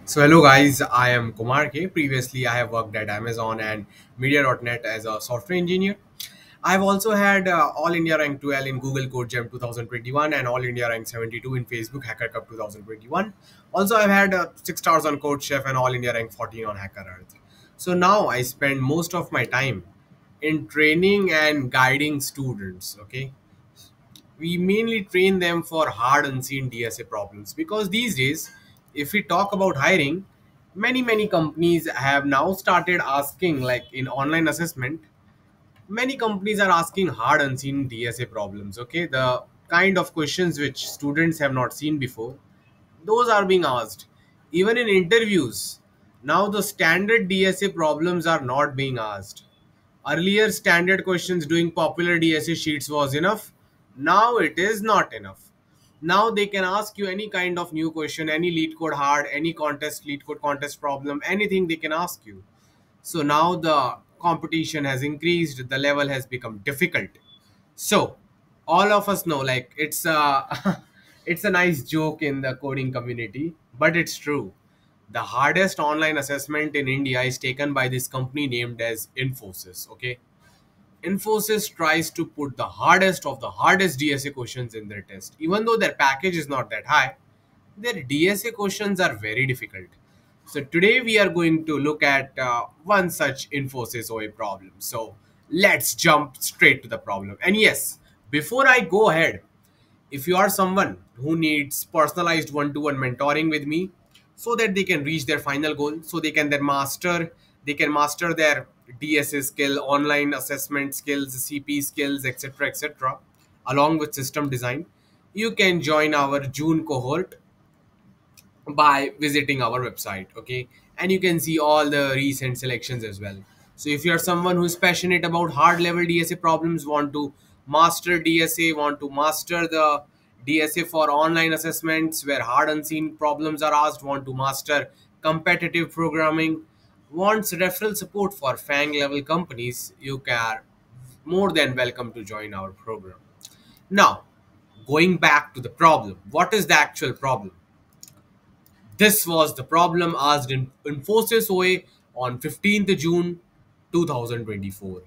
So hello guys, I am Kumar K. Previously, I have worked at Amazon and Media.net as a software engineer. I have also had All India Rank 12 in Google Code Gem 2021 and All India Rank 72 in Facebook Hacker Cup 2021. Also, I've had 6 stars on Code Chef and All India Rank 14 on Hacker Earth. So now I spend most of my time in training and guiding students. Okay, we mainly train them for hard unseen DSA problems because these days, if we talk about hiring, many companies have now started asking, like in online assessment, many companies are asking hard unseen DSA problems. Okay, the kind of questions which students have not seen before, those are being asked. Even in interviews, now the standard DSA problems are not being asked. Earlier, standard questions doing popular DSA sheets was enough. Now it is not enough. Now they can ask you any kind of new question, any lead code hard, any contest, lead code contest problem, anything they can ask you. So now the competition has increased, the level has become difficult. So all of us know, like it's a it's a nice joke in the coding community, but it's true. The hardest online assessment in India is taken by this company named as Infosys. Okay, Infosys tries to put the hardest of the hardest DSA questions in their test. Even though their package is not that high, their DSA questions are very difficult. So today we are going to look at one such Infosys OA problem. So let's jump straight to the problem. And yes, before I go ahead, if you are someone who needs personalized one-to-one mentoring with me so that they can reach their final goal, so they can master their DSA skill, online assessment skills, CP skills, etc., along with system design, you can join our June cohort by visiting our website. Okay, and you can see all the recent selections as well. So if you are someone who's passionate about hard level DSA problems, want to master DSA, want to master the DSA for online assessments where hard unseen problems are asked, want to master competitive programming, wants referral support for FANG level companies, you are more than welcome to join our program. Now, going back to the problem, what is the actual problem? This was the problem asked in Infosys OA on 15th June 2024.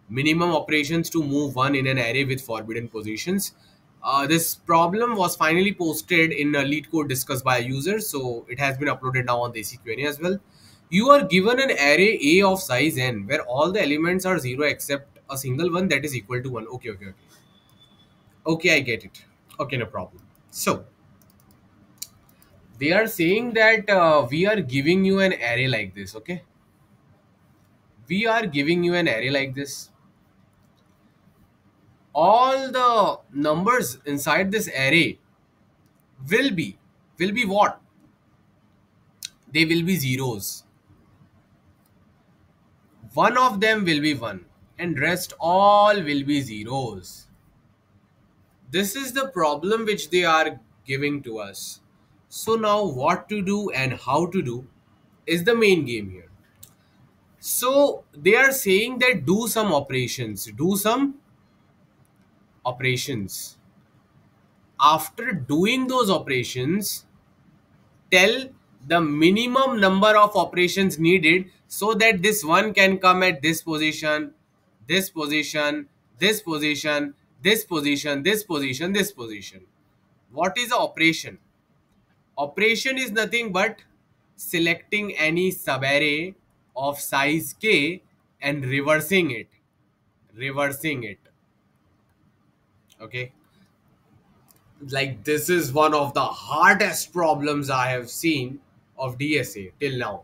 Minimum operations to move one in an array with forbidden positions. This problem was finally posted in a lead code discussed by a user, so it has been uploaded now on the ACQNA as well. You are given an array A of size n where all the elements are 0 except a single one that is equal to 1. Okay. Okay, I get it. Okay, no problem. So, they are saying that we are giving you an array like this. Okay, we are giving you an array like this. All the numbers inside this array will be what? They will be zeros. One of them will be 1 and rest all will be zeros. This is the problem which they are giving to us. So now what to do and how to do is the main game here. So they are saying that do some operations, After doing those operations, tell the minimum number of operations needed so that this one can come at this position, this position, this position, this position, this position, this position. What is the operation? Operation is nothing but selecting any subarray of size k and reversing it. Okay, like this is one of the hardest problems I have seen of DSA till now.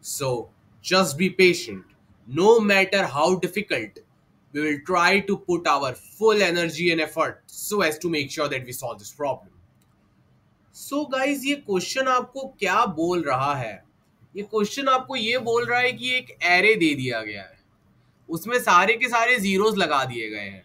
So just be patient. No matter how difficult, we will try to put our full energy and effort so as to make sure that we solve this problem. So guys, ये question आपको क्या बोल रहा है? ये question आपको ये बोल रहा है कि एक एरे दे दिया गया है, उसमें सारे के सारे जीरोस लगा दिए गए हैं,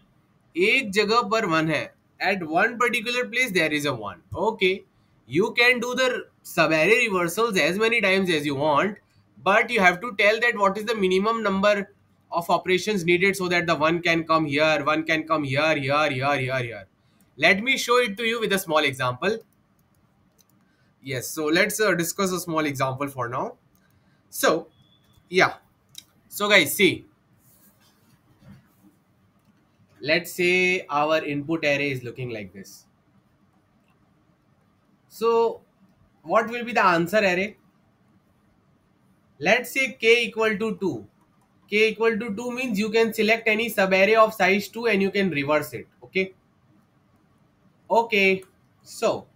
एक जगह पर वन है. At one particular place there is a one. Okay, you can do the subarray reversals as many times as you want, but you have to tell that what is the minimum number of operations needed so that the one can come here, one can come here. Let me show it to you with a small example. Yes, so let's discuss a small example for now. So, yeah. So, guys, see, let's say our input array is looking like this. So, what will be the answer array? Let's say k equal to 2. K equal to 2 means you can select any subarray of size 2 and you can reverse it. Okay. Okay. So,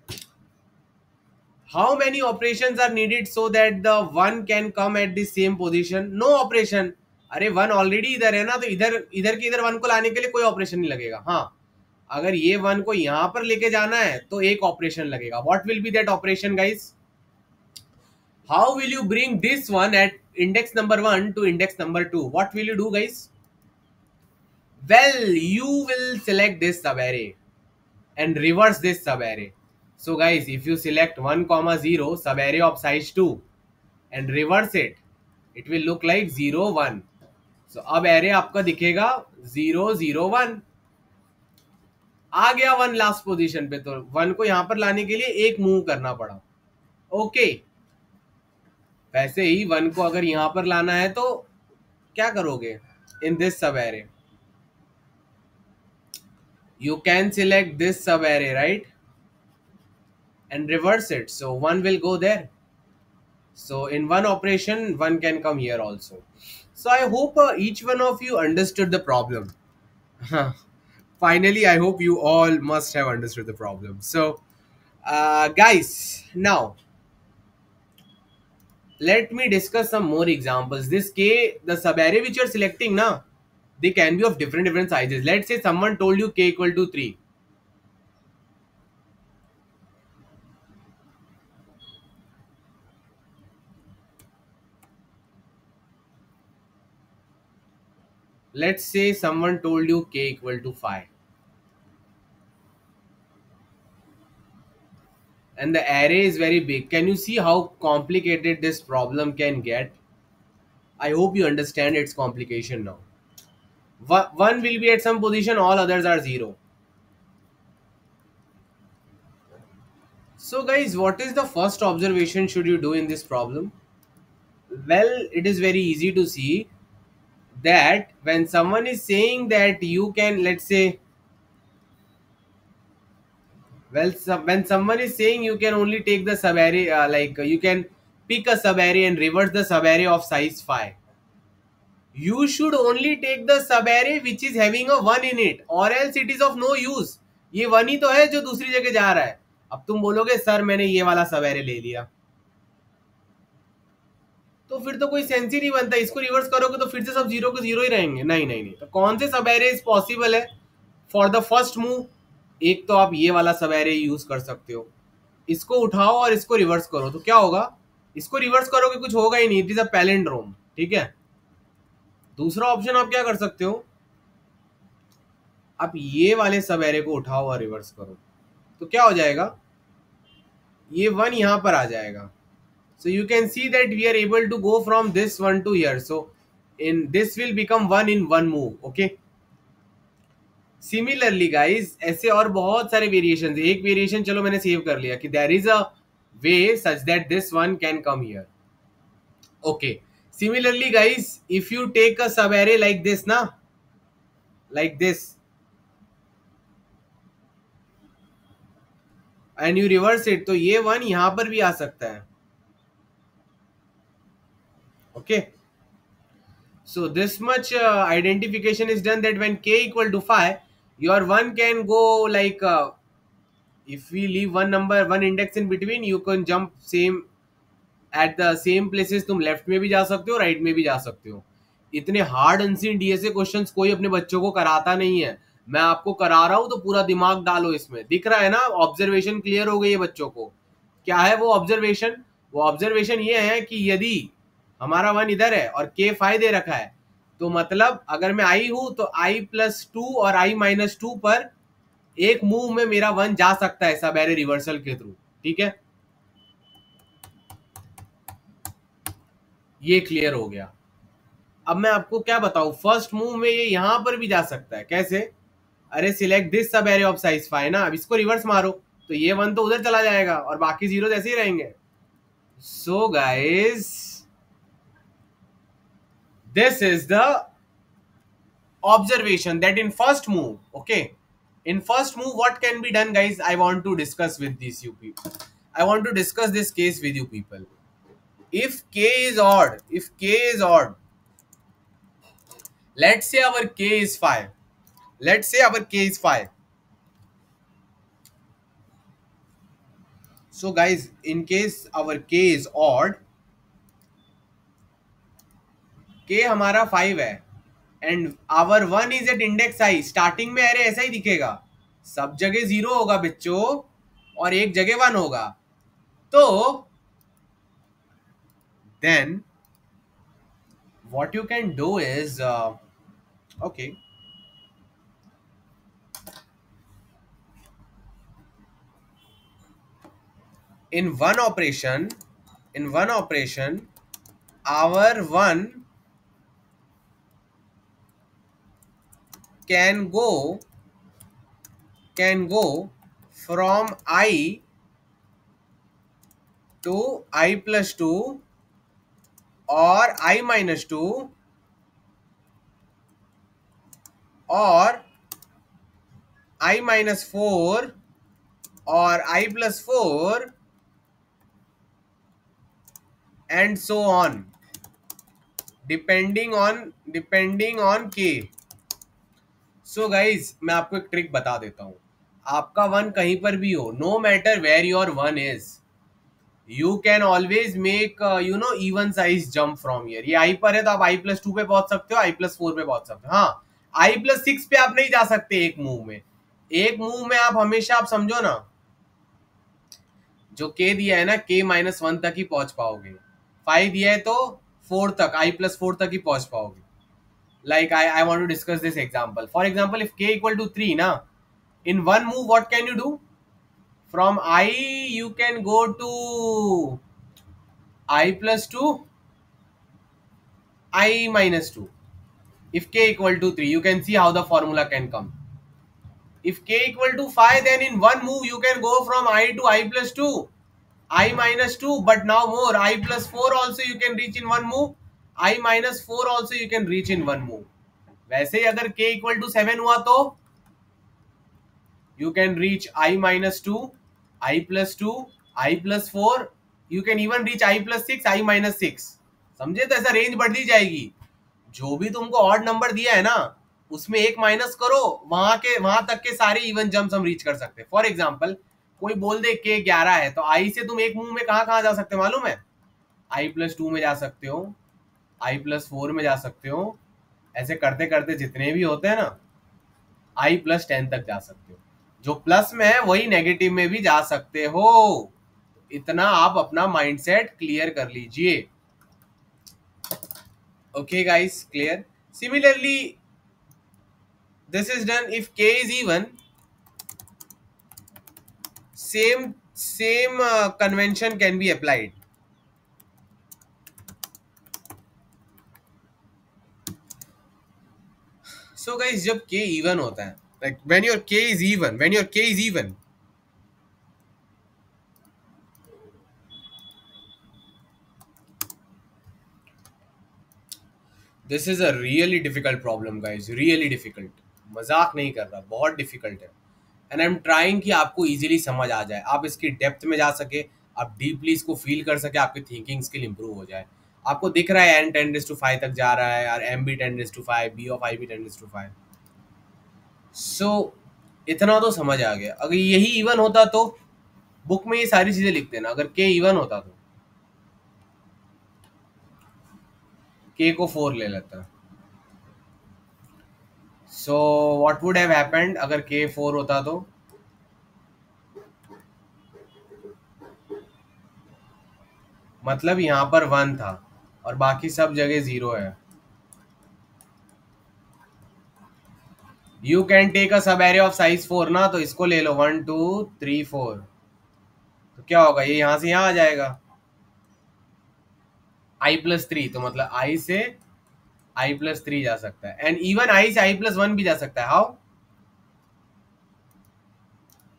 how many operations are needed so that the one can come at the same position? No operation. अरे one already इधर है ना, तो इधर इधर के इधर one को लाने के लिए कोई ऑपरेशन नहीं लगेगा. हाँ, अगर ये वन को यहां पर लेके जाना है तो एक ऑपरेशन लगेगा. What will be that operation guys? How will you bring this one at index number 1 to index number 2? What will you do, guys? Well, you will select this subarray and reverse this subarray. So guys, if you select 1 comma 0 subarray of size 2 and reverse it, it will look like 0 1. So अब array आपका दिखेगा 0 0 1. आ गया 1 last position पे, तो 1 को यहां पर लाने के लिए एक मूव करना पड़ा. ओके, वैसे ही 1 को अगर यहां पर लाना है तो क्या करोगे? इन दिस सब array you can select this sub array, right, and reverse it, so 1 will go there. So in one operation 1 can come here also. So I hope each one of you understood the problem. Finally, I hope you all must have understood the problem. So guys, now let me discuss some more examples. This k, the sub array which you're selecting now, they can be of different sizes. Let's say someone told you k equal to 3. Let's say someone told you k equal to 5. And the array is very big. Can you see how complicated this problem can get? I hope you understand its complication now. One will be at some position, all others are 0. So guys, what is the first observation should you do in this problem? Well, it is very easy to see that when someone is saying that you can, let's say, well, when someone is saying you can only take the subarray, you can pick a subarray and reverse the subarray of size 5. You should only take the subarray which is having a 1 in it, or else it is of no use. ये 1 ही तो है जो दूसरी जगह जा रहा है. अब तुम बोलोगे सर मैंने ये वाला subarray ले लिया, तो फिर तो कोई सेंस ही नहीं बनता. इसको रिवर्स करोगे तो फिर से सब 0 के 0 ही रहेंगे. नहीं नहीं नहीं, तो कौन से subarrays पॉसिबल है फॉर द फर्स्ट मूव? एक तो आप ये वाला subarray यूज कर सकते हो. इसको उठाओ और इसको रिवर्स करो तो क्या होगा? इसको रिवर्स करोगे कुछ होगा ही नहीं. It is a palindrome. ठीक है. दूसरा ऑप्शन आप क्या कर सकते हो? आप ये वाले सब एरे को उठाओ और रिवर्स करो तो क्या हो जाएगा? ये 1 यहां पर आ जाएगा. So you can see that we are able to go from this 1 to here. So in this will become 1 in 1 move. Okay. Similarly guys, ऐसे और बहुत सारे वेरिएशन. एक वेरिएशन चलो मैंने सेव कर लिया कि there is a way such that this one can come here. Okay. Similarly guys, if you take a subarray like this na, like this, and you reverse it, तो ये 1 यहां पर भी आ सकता है. Okay. So this much identification is done that when k equal to 5, your 1 can go like, if we leave one index in between, you can jump same at the same places. तुम left में भी जा सकते हो, right में भी जा सकते हो. इतने हार्ड अनसीन डीएसए क्वेश्चंस कोई अपने बच्चों को कराता नहीं है. मैं आपको करा रहा हूं तो पूरा दिमाग डालो इसमें. दिख रहा है ना, ऑब्जर्वेशन क्लियर हो गई है बच्चों को. क्या है वो ऑब्जर्वेशन? वो ऑब्जर्वेशन ये है कि यदि हमारा 1 इधर है और k 5 दे रखा है, तो मतलब अगर मैं i हूं तो i+2 और i-2 पर एक मूव में मेरा 1 जा सकता है सब एरे रिवर्सल के थ्रू. ठीक है, ये क्लियर हो गया. अब मैं आपको क्या बताऊं, फर्स्ट मूव में ये यहां पर भी जा सकता है. कैसे? अरे सिलेक्ट दिस सब एरे ऑफ साइज 5 ना. अब इसको रिवर्स मारो तो ये 1 तो उधर चला जाएगा और बाकी जीरो ऐसे ही रहेंगे. So guys, this is the observation that in first move, okay, in first move what can be done, guys? I want to discuss with these you people. I want to discuss this case with you people. If k is odd, if k is odd, let's say our k is 5. Let's say our k is 5. So guys, in case our k is odd, k हमारा 5 है and our 1 is at index I. Starting में अरे ऐसा ही दिखेगा, सब जगह 0 होगा बच्चों और एक जगह 1 होगा. तो then what you can do is okay, in one operation, our 1 can go from I to I plus 2 or I minus 2 or I minus 4 or I plus 4 and so on, depending on k. So guys, मैं आपको एक trick बता देता हूँ. आपका 1 कहीं पर भी हो, no matter where your 1 is, you can always make even size jump from here. ये I पर है तो आप I plus 2 पे पहुंच सकते हो, I plus 4 पे पहुंच सकते हो. हाँ, I plus 6 पे आप नहीं जा सकते एक मूव में. एक मूव में आप हमेशा, आप समझो ना, जो k दिया है ना, k minus 1 तक ही पहुंच पाओगे. 5 दिया है तो 4 तक, I plus 4 तक ही पहुंच पाओगे. Like I want to discuss this example. For example, if k equal to 3 na, in one move what can you do? From I you can go to I plus 2, I minus 2. If k equal to 3, you can see how the formula can come. If k equal to 5, then in one move you can go from I to I plus 2, I minus 2, but now more, I plus 4 also you can reach in one move, I minus 4 also you can reach in one move. वैसे ही अगर k equal to 7 हुआ तो you can reach I minus 2, I plus 2, I plus 4, you can even reach I plus 6, I minus 6. समझे? तो ऐसा range बढ़ती जाएगी. जो भी तुमको ऑड नंबर दिया है ना, उसमें एक माइनस करो, वहां तक के सारे इवन जंप्स हम रीच कर सकते हैं. फॉर एग्जांपल, कोई बोल दे के 11 है तो आई से तुम एक मूव में कहां जा सकते हो मालूम है? आई प्लस 2 में जा सकते हो, आई प्लस 4 में जा सकते हो. ऐसे करते करते जितने भी होते हैं ना, आई प्लस 10 तक जा सकते हो. जो प्लस में है वही नेगेटिव में भी जा सकते हो. इतना आप अपना माइंडसेट क्लियर कर लीजिए. Okay guys, clear? Similarly, this is done if k is even. Same convention can be applied. So guys, जब k even होता है, like when your k is even, this is a really difficult problem guys, really difficult. मजाक नहीं कर रहा, बहुत difficult है. And I am trying कि आपको इजीली समझ आ जाए, आप इसकी डेप्थ में जा सके, आप डीपली इसको फील कर सके, आपकी थिंकिंग स्किल इंप्रूव हो जाए. आपको दिख रहा है n 10⁵ तक जा रहा है और m भी 10⁵, b of i भी 10⁵. सो इतना तो समझ आ गया. अगर यही इवन होता तो बुक में ये सारी चीजें लिख देना. अगर k इवन होता तो k को 4 ले लेता. So what would have happened अगर k 4 होता तो? मतलब यहाँ पर 1 था और बाकी सब जगह 0 है. यू कैन टेक अ सब एरे ऑफ साइज 4 ना, तो इसको ले लो 1 2 3 4. तो क्या होगा, ये यहां से यहां आ जाएगा i प्लस 3. तो मतलब i से i प्लस 3 जा सकता है. एंड इवन i से i प्लस 1 भी जा सकता है. How?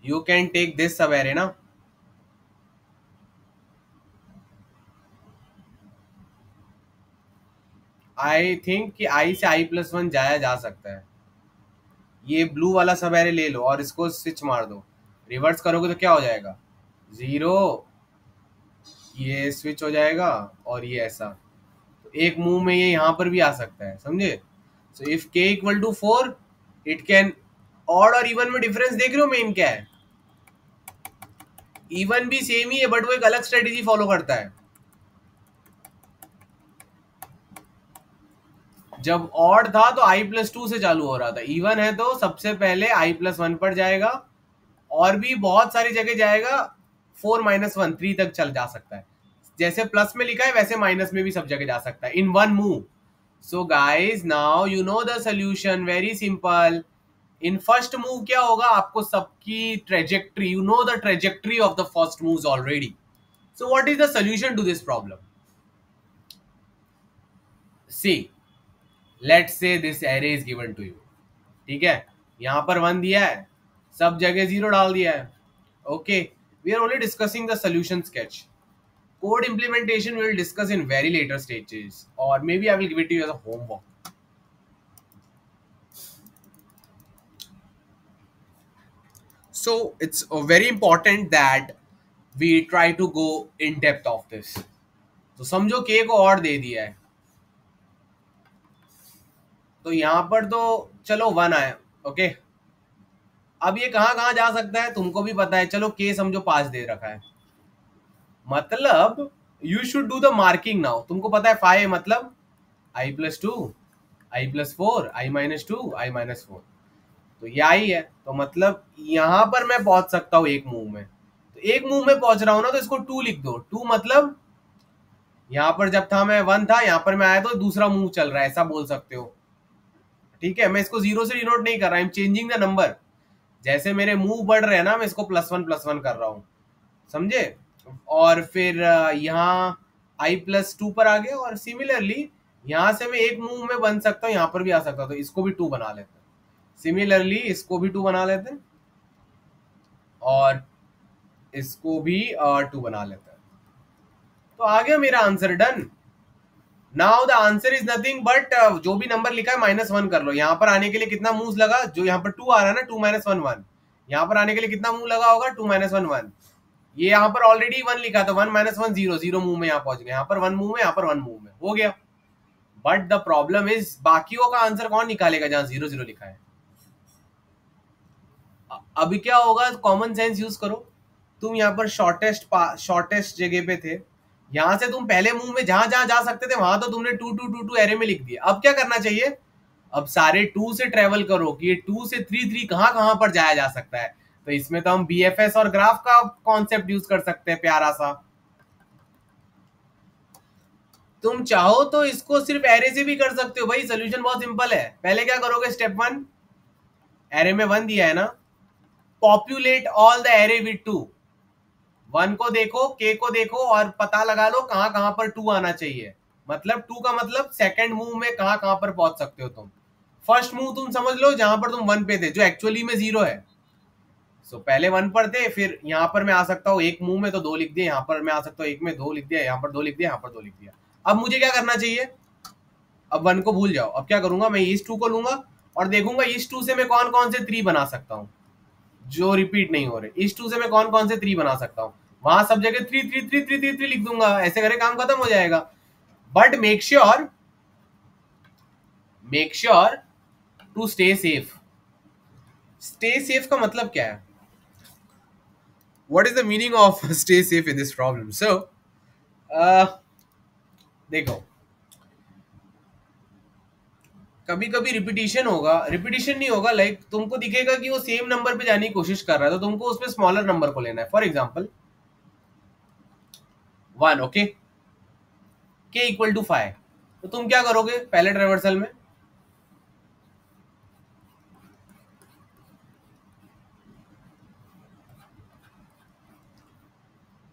You can take this subarray ना, आई थिंक कि आई से i+1 जाया जा सकता है। ये ब्लू वाला सब एरे ले लो और इसको स्विच मार दो, रिवर्स करोगे तो क्या हो जाएगा, 0, ये स्विच हो जाएगा और ये ऐसा, तो एक मूव में ये यहाँ पर भी आ सकता है, समझे। So if k equal to 4 it can, odd और इवन में डिफरेंस देख रहे हो मेन क्या है, इवन भी सेम ही है बट वो एक अलग स्ट्रेटेजी फॉलो करता है। जब ऑड था तो i+2 से चालू हो रहा था, इवन है तो सबसे पहले i+1 पर जाएगा और भी बहुत सारी जगह जाएगा, 4-1 3 तक चल जा सकता है, जैसे प्लस में लिखा है वैसे माइनस में भी सब जगह जा सकता है in one move. So guys now you know the solution, very simple. In first move क्या होगा, आपको सबकी trajectory, you know the trajectory of the first moves already. So what is the solution to this problem, see let's say this array is given to you, ठीक है, यहां पर 1 दिया है, सब जगह 0 डाल दिया है, okay, we are only discussing the solution sketch, code implementation we will discuss in very later stages, or maybe I will give it to you as a homework. So it's very important that we try to go in depth of this. तो समझो k को और दे दिया है, तो यहां पर तो चलो 1 आया, ओके, अब ये कहां कहां जा सकता है तुमको भी पता है, चलो k समझो 5 दे रखा है, मतलब you should do the marking now, तुमको पता है 5 मतलब i+2 i+4 i-2 i-4, तो ये आई है, तो मतलब यहां पर मैं पहुंच सकता हूं एक मूव में, तो एक मूव में पहुंच रहा हूं ना तो इसको 2 लिख दो, 2 मतलब यहां पर जब था मैं 1 था, यहां पर मैं आया तो दूसरा मूव चल रहा है, ऐसा बोल सकते हो, ठीक है। मैं इसको 0 से डिनोट नहीं कर रहा, I am changing the number, जैसे मेरे मूव बढ़ रहे हैं ना मैं इसको +1 कर रहा हूं, समझे, और फिर यहाँ i+2 पर आ गया, और सिमिलरली यहां से मैं एक मूव में बन सकता हूँ, यहां पर भी आ सकता हूँ, तो इसको भी 2 बना लेते हैं, सिमिलरली इसको भी 2 बना लेते हैं और इसको भी 2 बना लेते हैं, तो आ गया मेरा answer, done. Now the answer is nothing but जो भी नंबर लिखा है -1 कर लो, यहां पर आने के लिए कितना मूव लगा, जो यहाँ पर 2 आ रहा है ना, 2 - 1 1, यहाँ पर आने के लिए कितना मूव लगा होगा, 2 - 1 1, ये यहाँ पर ऑलरेडी 1 लिखा था, 1 - 1 0 0 मूव में यहाँ पहुंच गया, यहाँ पर 1 मूव में, यहाँ पर 1 मूव में हो गया, बट द प्रॉब्लम इज बाकियों का आंसर कौन निकालेगा जहां 0 0 लिखा है। अभी क्या होगा, कॉमन सेंस यूज करो, तुम यहाँ पर शॉर्टेस्ट जगह पे थे, यहां से तुम पहले मूव में जहां जहां जा सकते थे वहां तो तुमने 2 2 2 2 एरे में लिख दिया, अब क्या करना चाहिए, अब सारे 2 से ट्रेवल करो कि ये 2 से 3 3 कहां कहां पर जाया जा सकता है, तो इसमें तो हम BFS और ग्राफ का कॉन्सेप्ट यूज कर सकते हैं प्यारा सा। तुम चाहो तो इसको सिर्फ एरे से भी कर सकते हो भाई, सोल्यूशन बहुत सिंपल है, पहले क्या करोगे, स्टेप 1, एरे में 1 दिया है ना, populate all the array with 2, 1 को देखो, k को देखो और पता लगा लो कहां कहां पर 2 आना चाहिए, मतलब 2 का मतलब सेकंड मूव में कहां कहां पर पहुंच सकते हो तुम, फर्स्ट मूव तुम समझ लो जहां पर तुम 1 पे थे जो एक्चुअली में 0 है, सो पहले 1 पर थे, फिर यहां पर मैं आ सकता हूं एक मूव में तो 2 लिख दिया, यहां पर मैं आ सकता हूं एक में 2 लिख दिया, यहां पर 2 लिख दिया, यहां पर 2 लिख दिया, अब मुझे क्या करना चाहिए, अब 1 को भूल जाओ, अब क्या करूंगा, मैं इस 2 को लूंगा और देखूंगा इस 2 से मैं कौन कौन से 3 बना सकता हूँ जो रिपीट नहीं हो रहे, इस 2 से मैं कौन कौन से 3 बना सकता हूँ, वहां सब जगह 3 3 3 3 3 3 लिख दूंगा, ऐसे करे काम खत्म हो जाएगा, but make sure to stay safe. Stay safe का मतलब क्या है, what is the meaning of stay safe in this problem, so देखो, कभी कभी रिपीटिशन होगा, रिपीटिशन नहीं होगा, लाइक तुमको दिखेगा कि वो सेम नंबर पे जाने की कोशिश कर रहा है, तो तुमको उसमें स्मॉलर नंबर को लेना है, for example 1, okay, k equal to 5, तो तुम क्या करोगे पहले ट्रेवर्सल में,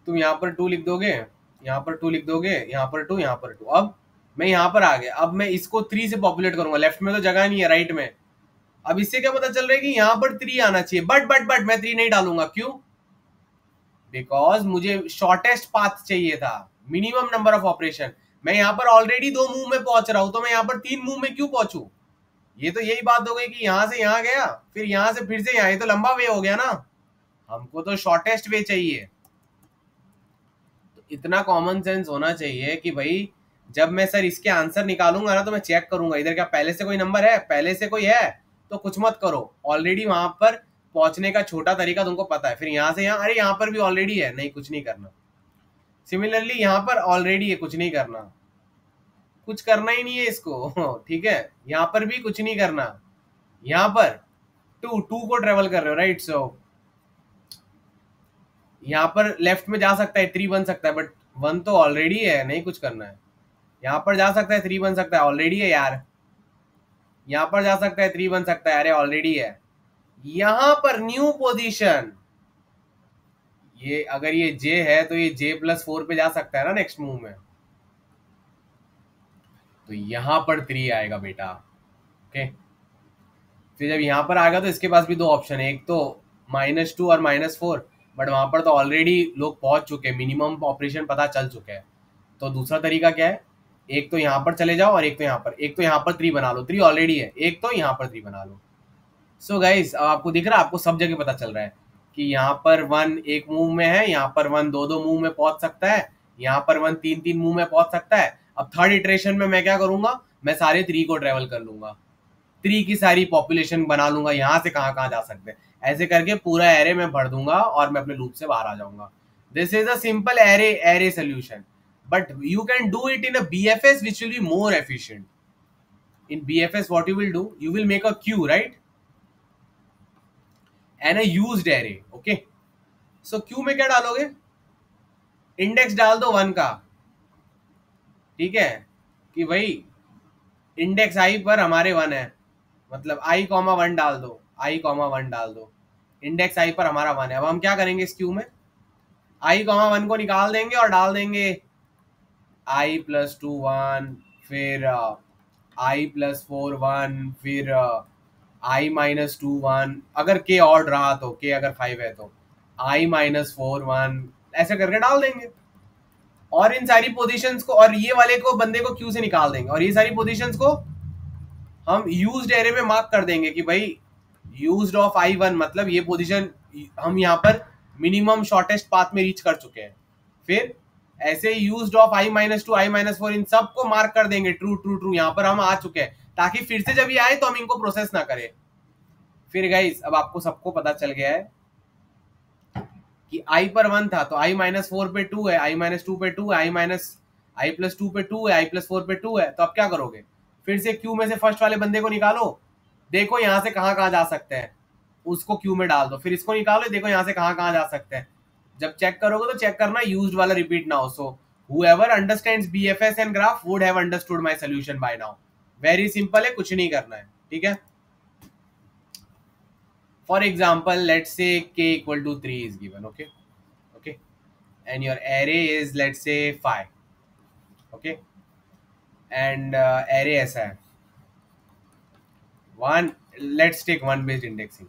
तुम यहाँ पर 2 लिख दोगे, यहाँ पर 2 लिख दोगे, यहाँ पर 2, यहाँ पर 2, अब मैं यहाँ पर आ गया, अब मैं इसको 3 से पॉपुलेट करूंगा, लेफ्ट में तो जगह नहीं है, राइट में, अब इससे क्या पता चल रहा है कि यहां पर 3 आना चाहिए, बट मैं 3 नहीं डालूंगा। क्यों? बिकॉज मुझे शॉर्टेस्ट पाथ चाहिए था, मिनिमम नंबर ऑफ ऑपरेशन। मैं यहां पर ऑलरेडी 2 मूव में पहुंच रहा हूं, तो मैं यहां पर 3 मूव में क्यों पहुंचू? ये तो यही बात हो गई कि यहां से यहां गया, फिर यहां से फिर से यहां, ये तो लंबा वे हो गया ना। हमको तो शॉर्टेस्ट वे चाहिए। तो इतना कॉमन सेंस होना चाहिए कि भाई जब मैं सर इसके आंसर निकालूंगा ना, तो मैं चेक करूंगा इधर क्या पहले से कोई नंबर है, पहले से कोई है तो कुछ मत करो, ऑलरेडी वहां पर पहुंचने का छोटा तरीका तुमको पता है। फिर यहां से यहां, अरे यहां पर भी ऑलरेडी है, नहीं कुछ नहीं करना। सिमिलरली यहां पर ऑलरेडी है, कुछ नहीं करना, कुछ करना ही नहीं है इसको। ठीक है, यहां पर भी कुछ नहीं करना। यहां पर टू को ट्रेवल कर रहे हो, राइट? सो यहाँ पर लेफ्ट में जा सकता है, 3 बन सकता है, बट 1 तो ऑलरेडी है, नहीं कुछ करना है। यहाँ पर जा सकता है, 3 बन सकता है, ऑलरेडी है यार। यहाँ पर जा सकता है, 3 बन सकता है, अरे ऑलरेडी है। यहाँ पर न्यू पोजीशन, ये अगर ये जे है तो ये J+4 पे जा सकता है ना नेक्स्ट मूव में, तो यहाँ पर 3 आएगा बेटा। ओके, फिर जब यहाँ पर आएगा तो इसके पास भी 2 ऑप्शन है, एक तो -2 और -4, बट वहां पर तो ऑलरेडी लोग पहुंच चुके हैं, मिनिमम ऑपरेशन पता चल चुके हैं। तो दूसरा तरीका क्या है, एक तो यहाँ पर चले जाओ और एक तो यहाँ पर, एक तो यहाँ पर 3 बना लो, 3 ऑलरेडी है, एक तो यहाँ पर 3 बना लो। सो गाइस, अब आपको दिख रहा है, आपको सब जगह पता चल रहा है कि यहाँ पर 1 एक मूव में है, यहाँ पर 1 2 मूव में पहुंच सकता है, यहाँ पर 1 3 मूव में पहुंच सकता है। अब थर्ड इटरेशन में मैं क्या करूंगा, मैं सारे 3 को ट्रेवल कर लूंगा, 3 की सारी पॉपुलेशन बना लूंगा, यहाँ से कहाँ कहाँ जा सकते हैं, ऐसे करके पूरा एरे में भर दूंगा और मैं अपने लूप से बाहर आ जाऊंगा। This is a simple array solution, but you can do it in a BFS, which will be more efficient. In BFS, what you will do, you will make a queue, right? And a used array, okay? So queue में क्या डालोगे, index डाल दो 1 का, ठीक है, कि भाई इंडेक्स आई पर हमारे 1 है, मतलब i,1 डाल दो, i,1 डाल दो, इंडेक्स आई पर हमारा 1 है। अब हम क्या करेंगे इस क्यू में, i,1 को निकाल देंगे और डाल देंगे i+2 1, फिर i+4 1, फिर i-2 1, अगर k ऑड रहा तो, k अगर 5 है तो i-4 1, ऐसे करके डाल देंगे। और इन सारी पोजीशंस को, और ये वाले को बंदे को क्यू से निकाल देंगे, और ये सारी पोजीशंस को हम यूज्ड एरे में मार्क कर देंगे कि भाई यूज्ड ऑफ i1, मतलब ये पोजीशन हम यहाँ पर मिनिमम शॉर्टेस्ट पाथ में रीच कर चुके हैं। फिर ऐसे यूज्ड ऑफ i-2 i-4 इन सब को मार्क कर देंगे ट्रू ट्रू ट्रू, यहाँ पर हम आ चुके हैं, ताकि फिर से जब ये आए तो हम इनको प्रोसेस ना करें। फिर गाइस, अब आपको सबको पता चल गया है कि i पर 1 था तो i-4 पे 2 है, i-2 पे 2 है, i+2 पे 2 है, i+4 पे 2 है। तो अब क्या करोगे, फिर से क्यू में से फर्स्ट वाले बंदे को निकालो, देखो यहाँ से कहाँ कहाँ जा सकते हैं, उसको क्यू में डाल दो, फिर इसको निकालो, देखो यहाँ से कहाँ कहाँ जा सकते हैं। जब चेक करोगे तो चेक करना यूज्ड वाला रिपीट ना हो। सो whoever understands BFS and graph would have understood my solution by now. Very simple है, कुछ नहीं करना है, ठीक है। For example, let's say k equal to 3 is given, okay, and your array is, let's say, 5, okay, and array ऐसा है 1, let's take 1 based indexing,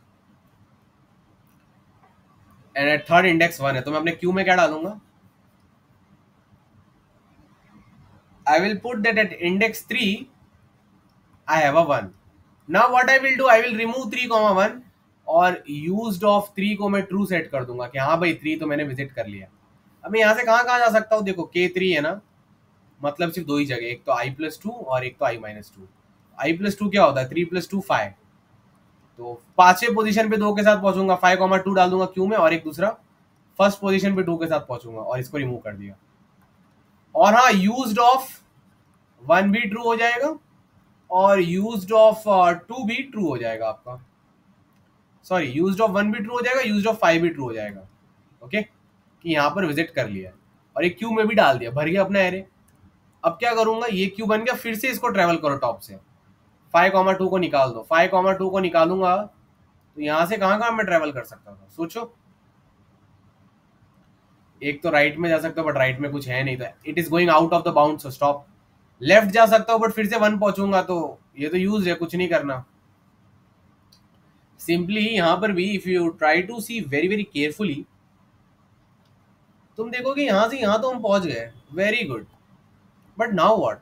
and at third index 1 है, तो मैं अपने क्यू में क्या डालूंगा, I will put that at index 3 I have a 1. Now what I will do, I will remove 3, 1 और used of 3 को मैं ट्रू सेट कर दूंगा कि हाँ भाई 3 तो मैंने विजिट कर लिया। अब मैं यहाँ से कहाँ कहाँ जा सकता हूँ, देखो k3 है ना, मतलब सिर्फ 2 ही जगह, एक तो i+2 और एक तो i-2। i+2 क्या होता है, 3+2 5, तो 5वें पोजीशन पे 2 के साथ पहुंचूंगा, 5, 2 डाल दूंगा क्यू में, और एक दूसरा फर्स्ट पोजीशन पे 2 के साथ पहुंचूंगा और इसको रिमूव कर दिया। और हाँ, यूज्ड ऑफ 1 भी ट्रू हो जाएगा और यूज्ड ऑफ 2 भी ट्रू हो जाएगा आपका, सॉरी यूज्ड ऑफ 1 भी ट्रू हो जाएगा, यूज्ड ऑफ 5 भी ट्रू हो जाएगा, ओके, कि यहाँ पर विजिट कर लिया और एक क्यू में भी डाल दिया, भर गया अपना एरे। अब क्या करूंगा, ये क्यू बन गया, फिर से इसको ट्रेवल करो टॉप से, 5, 2 को निकाल दो, 5, 2 को निकालूंगा तो यहाँ से कहाँ कहाँ मैं ट्रेवल कर सकता था, सोचो। एक तो राइट में जा सकता हूँ बट राइट में कुछ है नहीं, तो it is going out of the bound, so stop. Left जा सकता हूँ बट फिर से 1 पहुंचूंगा, तो ये तो यूज है, कुछ नहीं करना। सिंपली यहाँ पर भी if you try to see very very carefully, तुम देखोगे यहाँ से यहाँ तो हम पहुंच गए, very good, but now what?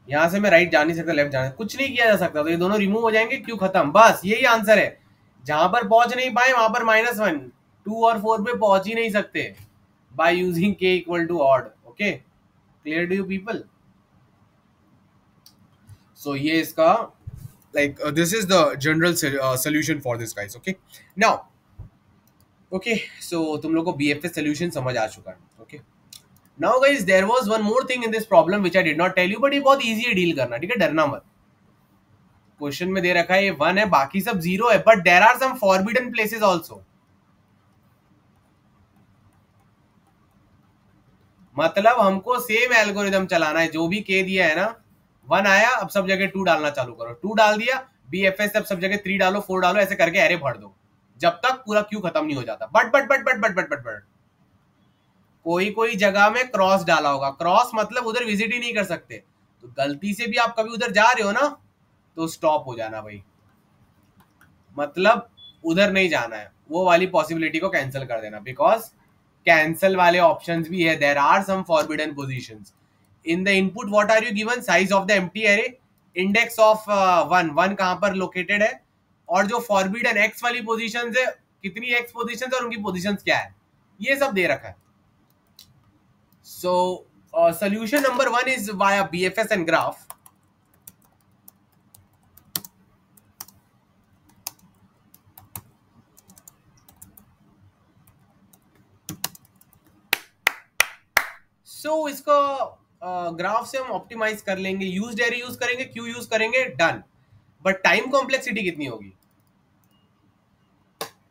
यहाँ से मैं राइट जा नहीं सकता, लेफ्ट जाना, कुछ नहीं किया जा सकता, तो ये दोनों रिमूव हो जाएंगे, क्यों खत्म, बस यही आंसर है। जहां पर पहुंच नहीं पाए वहां पर -1, 2 और 4 पे पहुंच ही नहीं सकते by using k equal to odd. Okay, clear to you people? So ये इसका like this is the general solution for this guys. Okay, now okay, so तुम लोग को BFS solution समझ आ चुका है। okay, now guys there was one more thing in this problem which I did not tell you, but ये बहुत easy है deal करना, ठीक है, डरना मत। क्वेश्चन में दे रखा है ये 1 है, बाकी सब 0 है, but there are some forbidden places also. मतलब हमको सेम एल्गोरिदम चलाना है, जो भी के दिया है ना, 1 आया, अब सब जगह 2 डालना चालू करो, 2 डाल दिया, BFS सब जगह 3 डालो, 4 डालो, ऐसे करके एरे भर दो जब तक पूरा क्यू खत्म नहीं हो जाता। बट कोई कोई जगह में क्रॉस डाला होगा, क्रॉस मतलब उधर विजिट ही नहीं कर सकते, तो गलती से भी आप कभी उधर जा रहे हो ना, तो स्टॉप हो जाना भाई, मतलब उधर नहीं जाना है, वो वाली पॉसिबिलिटी को कैंसिल कर देना, बिकॉज कैंसिल वाले ऑप्शंस भी है, there are some forbidden positions in the input. What are you given? Size of the empty array, index of 1 कहां पर लोकेटेड है, और जो फॉरबिडन एक्स वाली पोजीशंस है, कितनी एक्स पोजीशंस और उनकी पोजीशंस क्या है, ये सब दे रखा है। सो solution number 1 is via BFS and graph. So इसको ग्राफ से हम ऑप्टिमाइज कर लेंगे, यूज्ड एरे यूज करेंगे, क्यू यूज करेंगे, डन। बट टाइम कॉम्प्लेक्सिटी कितनी होगी?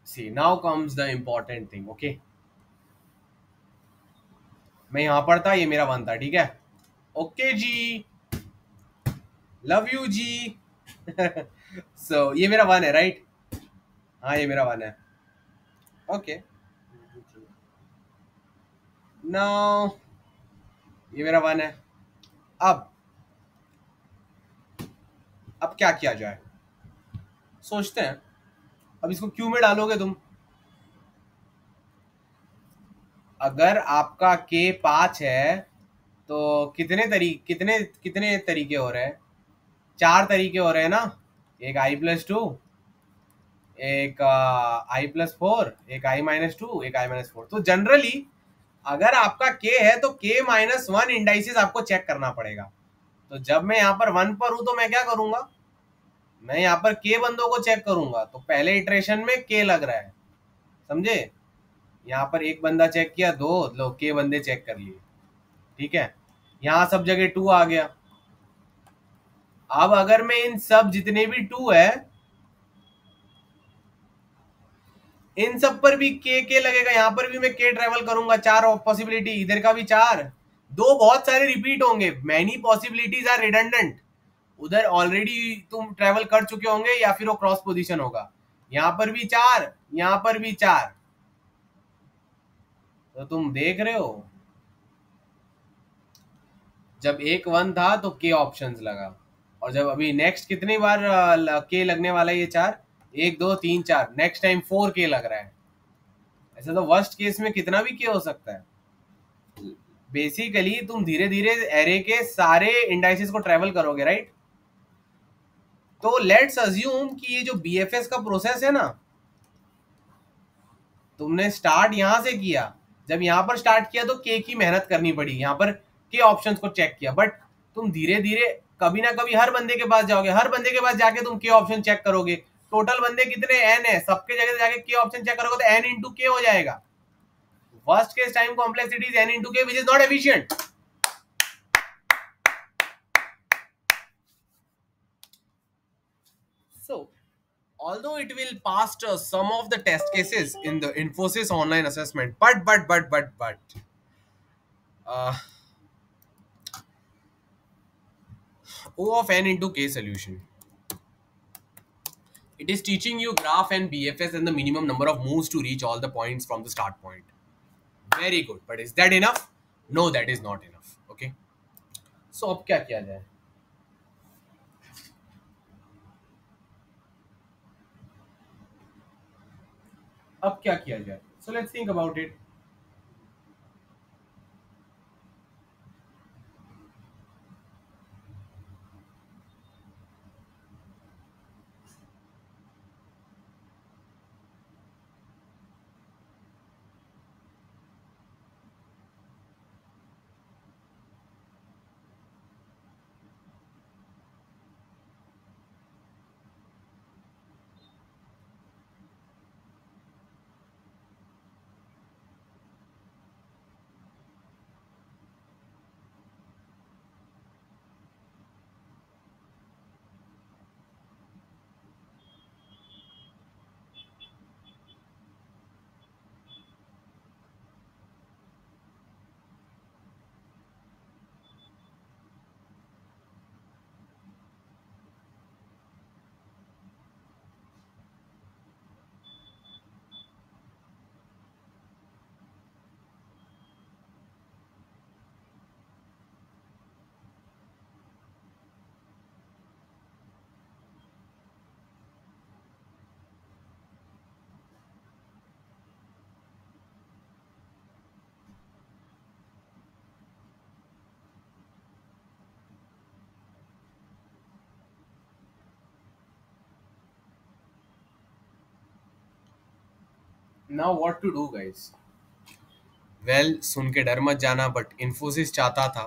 See now comes the important thing. Okay, मैं यहां पर था, ये मेरा 1 था, ठीक है, ओके जी, लव यू जी। सो ये मेरा 1 है, राइट? हाँ ये मेरा 1 है। ओके, नाउ ये मेरा 1 है। अब क्या किया जाए, सोचते हैं। अब इसको क्यू में डालोगे तुम, अगर आपका के 5 है तो कितने तरीके हो रहे हैं? 4 तरीके हो रहे हैं ना, एक i+2, एक i+4, एक i-2, एक i-4। तो जनरली अगर आपका के है तो k-1 इंडाइसिस आपको चेक करना पड़ेगा। तो जब मैं यहाँ पर 1 पर हूं तो मैं क्या करूंगा, मैं यहाँ पर के बंदों को चेक करूंगा, तो पहले इटरेशन में के लग रहा है, समझे? यहाँ पर एक बंदा चेक किया, 2 लो के बंदे चेक कर लिए, ठीक है, यहाँ सब जगह 2 आ गया। अब अगर मैं इन सब जितने भी 2 है, इन सब पर भी के लगेगा, यहाँ पर भी मैं के ट्रेवल करूंगा, 4 पॉसिबिलिटी, इधर का भी 4, 2 बहुत सारे रिपीट होंगे, मैनी पॉसिबिलिटीज आर रिडंडेंट, उधर ऑलरेडी तुम ट्रेवल कर चुके होंगे या फिर वो क्रॉस पोजीशन होगा। यहाँ पर भी 4, यहाँ पर भी 4, तो तुम देख रहे हो, जब एक 1 था तो के ऑप्शंस लगा, और जब अभी नेक्स्ट कितनी बार के लगने वाला है, ये 4, 1 2 3 4, नेक्स्ट टाइम 4 के लग रहा है। ऐसा तो वर्स्ट केस में कितना भी के हो सकता है। बेसिकली तुम धीरे धीरे एरे के सारे इंडाइसेस को ट्रेवल करोगे, राइट? तो लेट्स अज्यूम कि ये जो बीएफएस का प्रोसेस है ना, तुमने स्टार्ट यहां से किया, जब यहां पर स्टार्ट किया तो के की मेहनत करनी पड़ी, यहां पर के ऑप्शंस को चेक किया, बट तुम धीरे धीरे कभी ना कभी हर बंदे के पास जाओगे, हर बंदे के पास जाके तुम के ऑप्शन चेक करोगे, टोटल बंदे कितने n है, सबके जगह जाके के ऑप्शन चेक करोगे तो n इंटू के हो जाएगा। Worst case time complexity is n into k, which is not efficient. So although it will pass some of the test cases in the Infosys online assessment, but uh, O of n into k solution, it is teaching you graph and BFS and the minimum number of moves to reach all the points from the start point. Very good, but is that enough? No, that is not enough. Okay, so अब क्या किया जाए? अब क्या किया जाए? So let's think about it. Now what to do guys? Well, सुन के डर मत जाना, बट इन्फोसिस चाहता था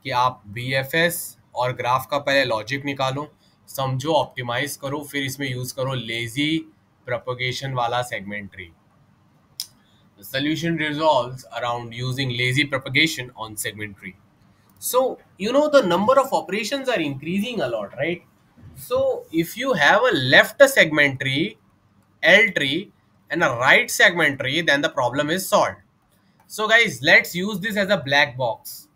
कि आप बीएफएस और ग्राफ का पहले लॉजिक निकालो, समझो, ऑप्टिमाइज करो, फिर इसमें यूज करो लेजी प्रोपगेशन वाला segment tree. The solution revolves around using lazy propagation on segment tree. So, the number of operations are increasing a lot, right? So, if you have a left segment tree, L tree, and a right segment tree, then the problem is solved. So, guys, let's use this as a black box.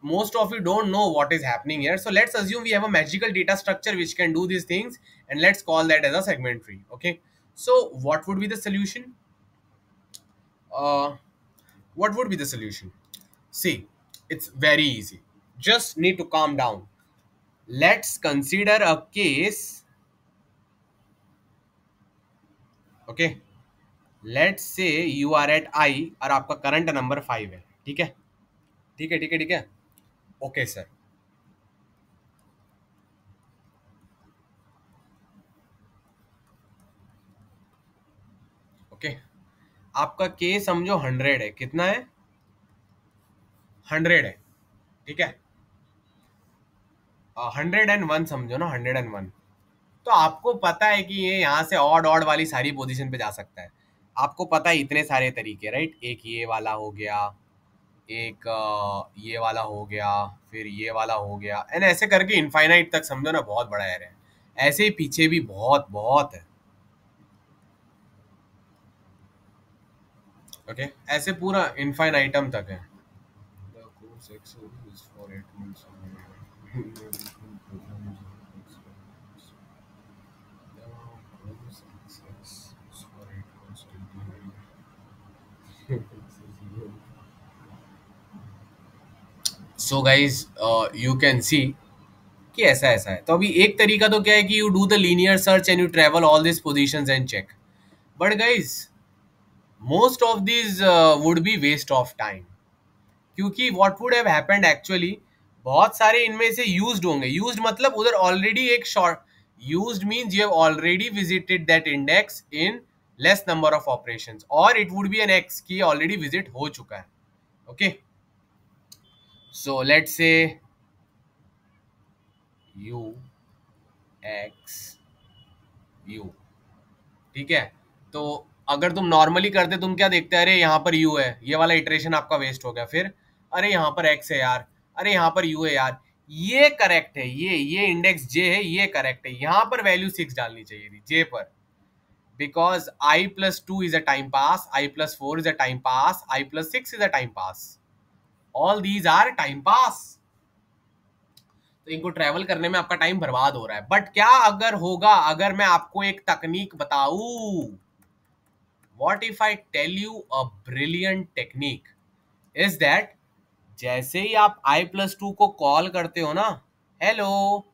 Most of you don't know what is happening here. So, let's assume we have a magical data structure which can do these things, and let's call that as a segment tree. Okay. So, what would be the solution? Uh, what would be the solution? See, it's very easy. Just need to calm down. Let's consider a case. Okay. Let's say you are at I और आपका current number 5 है. ठीक है, ठीक है, ठीक है, ठीक है. Okay sir. ओके, आपका के समझो 100 है. कितना है? 100 है. ठीक है. 101 समझो ना, 101. तो आपको पता है कि ये यहाँ से ऑड ऑड वाली सारी पोजीशन पे जा सकता है. आपको पता है इतने सारे तरीके, राइट? एक ये वाला हो गया, एक ये वाला हो गया, फिर ये वाला हो गया, एंड ऐसे करके इनफाइनाइट तक समझो ना. बहुत बड़ा एरे है. ऐसे ही पीछे भी बहुत बहुत है. ओके, ऐसे पूरा इनफाइनाइटम तक है. सो गाइज, यू कैन सी कि ऐसा ऐसा है. तो अभी एक तरीका तो क्या है कि you do the linear search and you travel all this positions and check. But guys, most of this would be waste of time. क्योंकि what would have happened actually, बहुत सारे इनमें से यूज्ड होंगे. यूज्ड मतलब उधर ऑलरेडी एक short. Used means you have already visited that index in less number of operations, और it would be N X की ऑलरेडी विजिट हो चुका है. Okay, so let's say U X U. ठीक है. तो अगर तुम नॉर्मली करते, तुम क्या देखते हैं? अरे यहाँ पर यू है, ये वाला इटरेशन आपका वेस्ट हो गया. फिर अरे यहाँ पर एक्स है यार, अरे यहाँ पर यू है यार, ये करेक्ट है, ये इंडेक्स जे है, ये करेक्ट है. यहाँ पर वैल्यू 6 डालनी चाहिए थी जे पर, because I+2 is a time pass, I+4 is a time pass, I+6 is a time pass. All these are time pass. तो इनको ट्रेवल करने में आपका टाइम बर्बाद हो रहा है. बट क्या अगर होगा, अगर मैं आपको एक तकनीक बताऊं? What if I tell you a brilliant technique is that जैसे ही आप I+2 को कॉल करते हो ना, हेलो,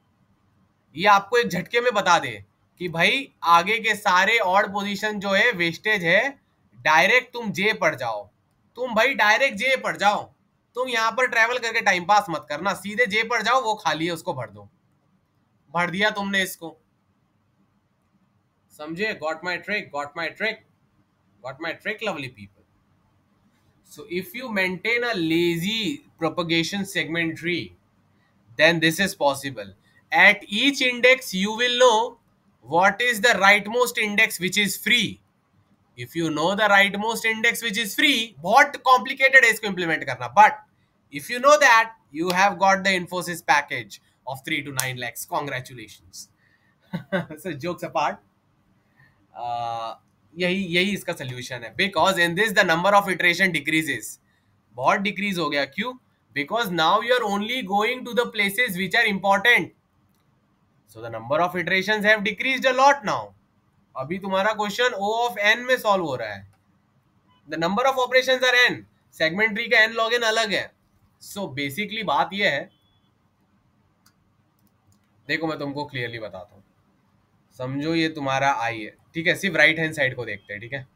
ये आपको एक झटके में बता दे कि भाई आगे के सारे ऑड पोजीशन जो है वेस्टेज है, डायरेक्ट तुम जे पर जाओ, तुम भाई डायरेक्ट जे पर जाओ, तुम यहां पर ट्रेवल करके टाइम पास मत करना, सीधे जे पर जाओ, वो खाली है उसको भर दो। भर दिया तुमने इसको, समझे? Got my trick, got my trick, got my trick lovely people. So if you maintain a lazy propagation segment tree, then this is possible. At each index, you will know what is the rightmost index which is free. If you know the rightmost index which is free, बहुत complicated है इसको implement करना, but if you know that, you have got the Infosys package of 3 to 9 lakhs. Congratulations. So jokes apart, यही यही इसका solution है, because in this the number of iteration decreases, बहुत decrease हो गया। क्यों? Because now you are only going to the places which are important, so the number of iterations have decreased a lot now. अभी तुम्हारा question O of n में solve हो रहा है, the number of operations are n, segment tree का n log n अलग है। So basically बात यह है, देखो मैं तुमको क्लियरली बताता हूँ, समझो ये तुम्हारा आई है, ठीक है? सिर्फ राइट हैंड साइड को देखते हैं, ठीक है?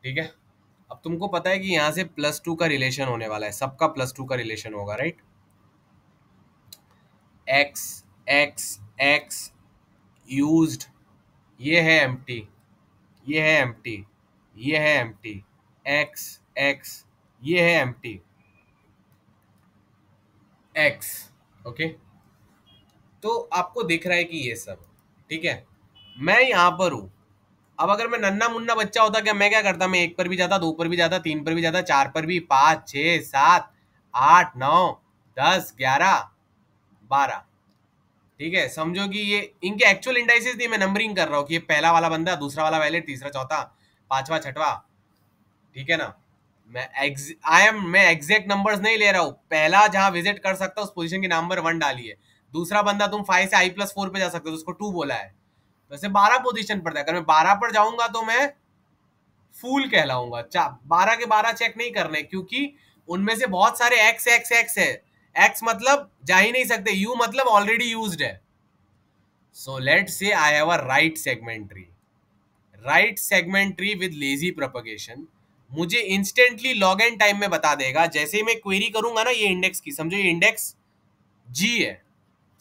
ठीक है, अब तुमको पता है कि यहां से +2 का रिलेशन होने वाला है, सबका +2 का रिलेशन होगा, right? X x x used, ये है एम्प्टी, ये है एम्प्टी, ये है एम्प्टी, एक्स एक्स, ये है एम्प्टी, एक्स। ओके, तो आपको दिख रहा है कि ये सब ठीक है, मैं यहां पर हूं। अब अगर मैं नन्ना मुन्ना बच्चा होता, क्या मैं क्या करता? मैं 1 पर भी जाता, 2 पर भी जाता, 3 पर भी जाता, 4 पर भी, 5 6 7 8 9 10 11 12। ठीक है, समझो कि ये इनके एक्चुअल इंडाइसेस नहीं, मैं नंबरिंग कर रहा हूँ कि ये पहला वाला बंदा, दूसरा वाला वैलिड, तीसरा चौथा, पांचवा छठवा। ठीक है ना? मैं एग्जैक्ट नंबर्स नहीं ले रहा हूँ, पहला जहां विजिट कर सकता उस पोजीशन की नंबर 1 डालिए, दूसरा बंदा तुम 5 से i+4 पे जा सकते हो, तो उसको 2 बोला है, वैसे 12 पोजीशन पर था। अगर मैं 12 पर जाऊंगा तो मैं फूल कहलाऊंगा। 12 के 12 चेक नहीं करने, क्योंकि उनमें से बहुत सारे एक्स एक्स एक्स है, एक्स मतलब जा ही नहीं सकते, यू मतलब ऑलरेडी यूज्ड है। सो लेट्स से I have a right segment tree, right segment tree with lazy propagation मुझे इंस्टेंटली लॉग एन टाइम में बता देगा। जैसे ही मैं क्वेरी करूंगा ना ये इंडेक्स की, समझो ये इंडेक्स जी है,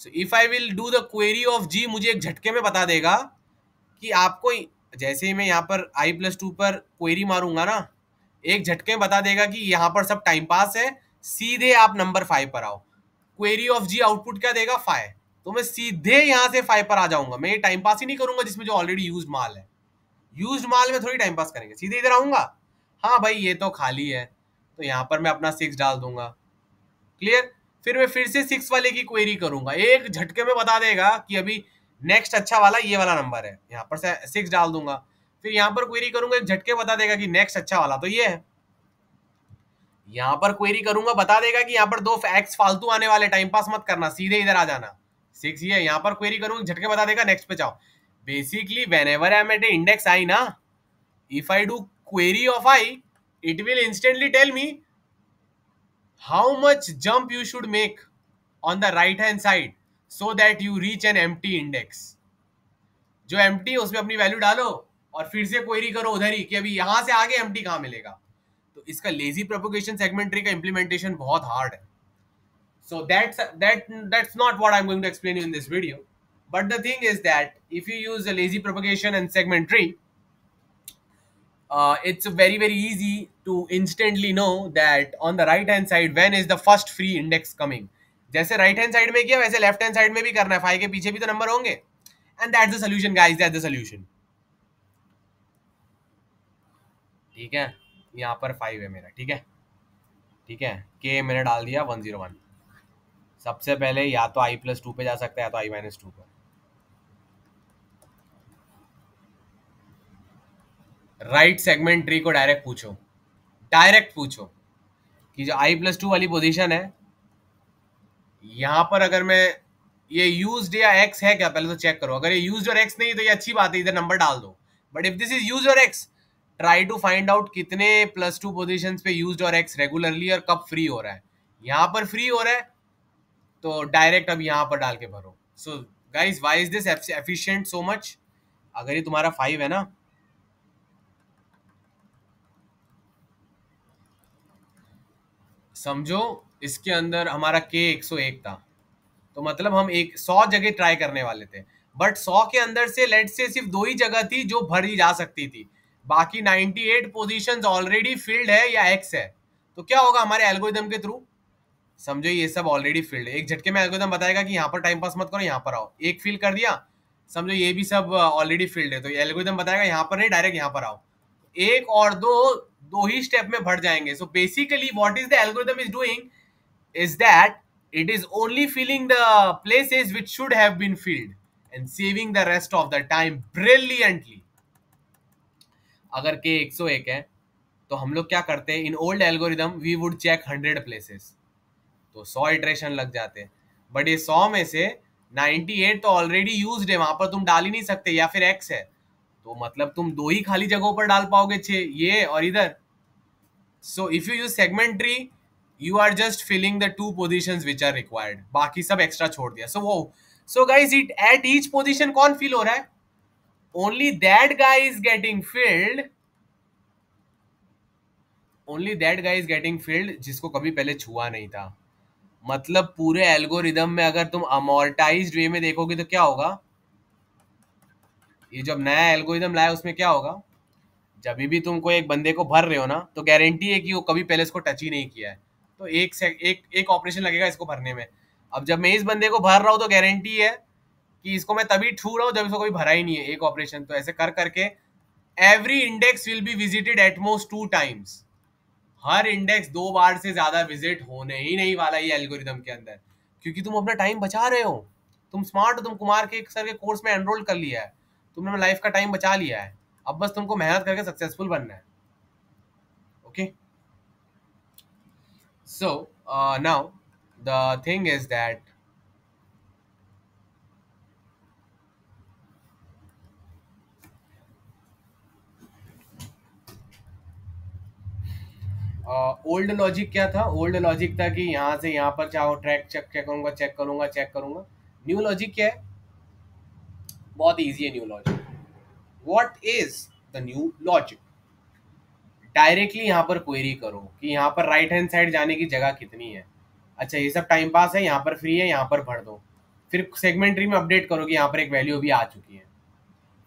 so if I will do the query of G, मुझे एक झटके में बता देगा कि आपको, जैसे ही मैं यहाँ पर i+2 पर क्वेरी मारूंगा ना, एक झटके में बता देगा कि यहाँ पर सब टाइम पास है, सीधे आप नंबर 5 पर आओ। क्वेरी ऑफ जी आउटपुट क्या देगा? 5, तो मैं सीधे यहाँ से 5 पर आ जाऊंगा। मैं ये टाइम पास ही नहीं करूंगा जिसमें जो ऑलरेडी यूज्ड माल है, यूज्ड माल में थोड़ी टाइम पास करेंगे, सीधे इधर आऊंगा। हाँ भाई ये तो खाली है, तो यहाँ पर मैं अपना 6 डाल दूंगा, क्लियर? फिर मैं फिर से 6 वाले की क्वेरी करूंगा, एक झटके में बता देगा कि अभी नेक्स्ट अच्छा वाला ये वाला नंबर है, यहाँ पर 6 डाल दूंगा। फिर यहाँ पर क्वेरी करूंगा, एक झटके बता देगा कि नेक्स्ट अच्छा वाला तो ये है। यहाँ पर क्वेरी करूंगा, बता देगा कि यहाँ पर 2 एक्स फालतू आने वाले, टाइम पास मत करना, सीधे इधर आ जाना, 6 ये। यहाँ पर क्वेरी करूंगा, झटके बता देगा नेक्स्ट पे जाओ। Basically whenever I am at index I ना, if I do query of I, it will instantly tell me how much jump you should make on the right hand side so that you reach an empty index। जो empty है उसमें अपनी value डालो और फिर से query करो उधर ही कि अभी यहां से आगे empty कहां मिलेगा। तो इसका लेजी प्रोपोगेशन सेगमेंट ट्री का इंप्लीमेंटेशन बहुत हार्ड है। So that's not what I'm going to explain you in this video. But the thing is that if you use a lazy propagation and segment tree, it's very easy to instantly know that on the right hand side when is the first free index coming। जैसे right hand side में किया वैसे left hand side में भी करना है, 5 के पीछे भी तो नंबर होंगे। And that's the solution guys, that's the solution। ठीक है, यहाँ पर 5 है मेरा, ठीक है, ठीक है, k मैंने डाल दिया 101। सबसे पहले या तो i+2 पे जा सकता है या तो i-2 पर। राइट सेगमेंट ट्री को डायरेक्ट पूछो कि जो i+2 वाली पोजीशन है, यहां पर अगर मैं ये यूज्ड या एक्स है क्या, पहले तो चेक करो। अगर ये यूज्ड और एक्स नहीं तो ये अच्छी बात है, इधर नंबर डाल दो। But if this is used और X, try to find out कितने +2 पोजीशंस पे यूज्ड और एक्स रेगुलरली और कब फ्री हो रहा है। यहाँ पर फ्री हो रहा है तो डायरेक्ट अब यहाँ पर डाल के भरो। So guys why is this efficient so much? अगर ये तुम्हारा 5 है ना, समझो इसके अंदर हमारा के 101 था, तो मतलब हम एक 100 जगह ट्राई करने वाले थे, बट 100 के अंदर से लेट से सिर्फ 2 ही जगह थी जो भरी जा सकती थी, बाकी 98 पोजीशंस ऑलरेडी फिल्ड है या एक्स है। तो क्या होगा हमारे एल्गोरिदम के थ्रू? समझो ये सब ऑलरेडी फिल्ड है, एक झटके में एल्गोरिदम बताएगा कि यहाँ पर टाइम पास मत करो, यहाँ पर आओ, एक फिल कर दिया, समझो ये भी सब ऑलरेडी फिल्ड है, तो एल्गोरिदम बताएगा यहाँ पर नहीं, डायरेक्ट यहाँ पर आओ। एक और दो दो ही स्टेप में भर जाएंगे। So basically what is the algorithm is doing is that it is only filling the places which should have been filled and saving the rest of the time brilliantly. अगर के 101 है तो हम लोग क्या करते हैं, in old algorithm we would check 100 places, तो 100 इटरेशन लग जाते हैं, बट ये 100 में से 98 तो ऑलरेडी यूज्ड है, वहां पर तुम डाल ही नहीं सकते, या फिर एक्स है तो मतलब तुम 2 ही खाली जगहों पर डाल पाओगे, 6 ये और इधर। सो if you use segment tree you are just filling the 2 positions which are required, बाकी सब एक्स्ट्रा छोड़ दिया। so guys it at each position कौन fill हो रहा है? only that guy is getting filled, only that guy is getting filled जिसको कभी पहले छुआ नहीं था। मतलब पूरे एल्गोरिदम में अगर तुम अमोर्टाइज्ड वे में देखोगे तो क्या होगा, ये जब नया एल्गोरिदम लाया उसमें क्या होगा, जब भी तुम कोई एक बंदे को भर रहे हो ना तो गारंटी है कि वो कभी पहले इसको टच ही नहीं किया है, तो एक ऑपरेशन लगेगा इसको भरने में। अब जब मैं इस बंदे को भर रहा हूं तो गारंटी है कि इसको मैं तभी छू रहा हूं जब इसको कोई भरा ही नहीं है, एक ऑपरेशन। तो ऐसे कर करके every index will be visited at most 2 times, her index 2 बार से ज्यादा विजिट होने ही नहीं वाला ये एल्गोरिदम के अंदर, क्योंकि तुम अपना टाइम बचा रहे हो, तुम स्मार्ट हो, तुम कुमार के सर के कोर्स में एनरोल कर लिया है, तुमने लाइफ का टाइम बचा लिया है, अब बस तुमको मेहनत करके सक्सेसफुल बनना है। Okay, so now the thing is that old logic क्या था? ओल्ड लॉजिक था कि यहाँ से यहाँ पर चाहो ट्रैक चेक करूंगा, चेक करूंगा, चेक करूंगा। न्यू लॉजिक क्या है? बहुत इजी है new logic. What is the new logic? Directly यहाँ पर क्वेरी करो कि यहाँ पर राइट हैंड साइड जाने की जगह कितनी है, अच्छा ये सब टाइम पास है, यहाँ पर फ्री है, यहाँ पर भर दो, फिर सेगमेंट ट्री में अपडेट करो कि यहाँ पर एक वैल्यू भी आ चुकी है,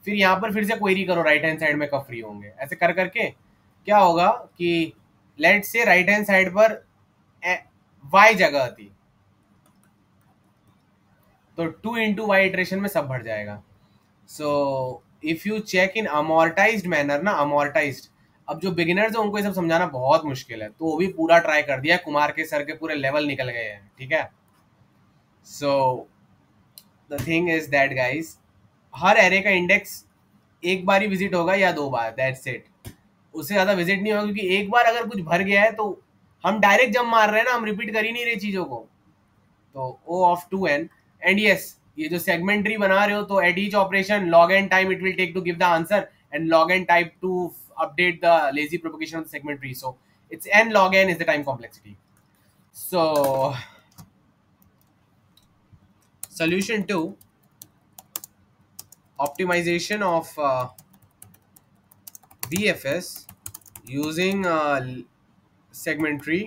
फिर यहाँ पर फिर से क्वेरी करो राइट हैंड साइड में कब फ्री होंगे। ऐसे कर करके क्या होगा कि लेट से राइट हैंड साइड पर वाई जगह थी तो 2 into y इटरेशन में सब भर जाएगा। So if you check in amortized manner ना, अमोर्टाइज्ड, अब जो बिगिनर्स है उनको ये सब समझाना बहुत मुश्किल है, तो वो भी पूरा ट्राई कर दिया, कुमार के सर के पूरे लेवल निकल गए हैं, ठीक है। So the thing is that guys, her array का इंडेक्स एक बार ही विजिट होगा या 2 बार, दैट्स इट, उससे ज्यादा विजिट नहीं होगा, क्योंकि एक बार अगर कुछ भर गया है तो हम डायरेक्ट जंप मार रहे हैं ना, हम रिपीट कर ही नहीं रहे चीजों को। तो O of 2n and yes, ये जो सेगमेंट ट्री बना रहे हो तो at each operation log n time it will take to give the answer and log n time to update the lazy propagation of the segment tree, so it's n log n is the time complexity. So solution to optimization of BFS using segment tree.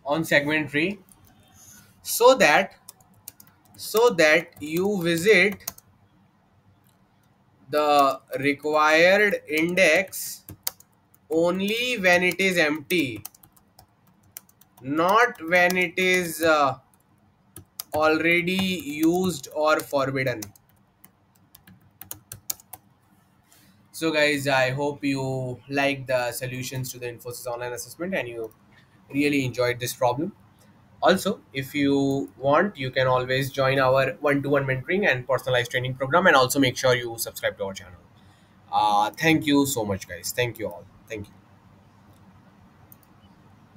On segment tree, so that you visit the required index only when it is empty, not when it is already used or forbidden. So guys, I hope you like the solutions to the Infosys online assessment and you really enjoyed this problem. Also, if you want, you can always join our one-to-one mentoring and personalized training program, and also make sure you subscribe to our channel. Thank you so much guys, thank you all, thank you.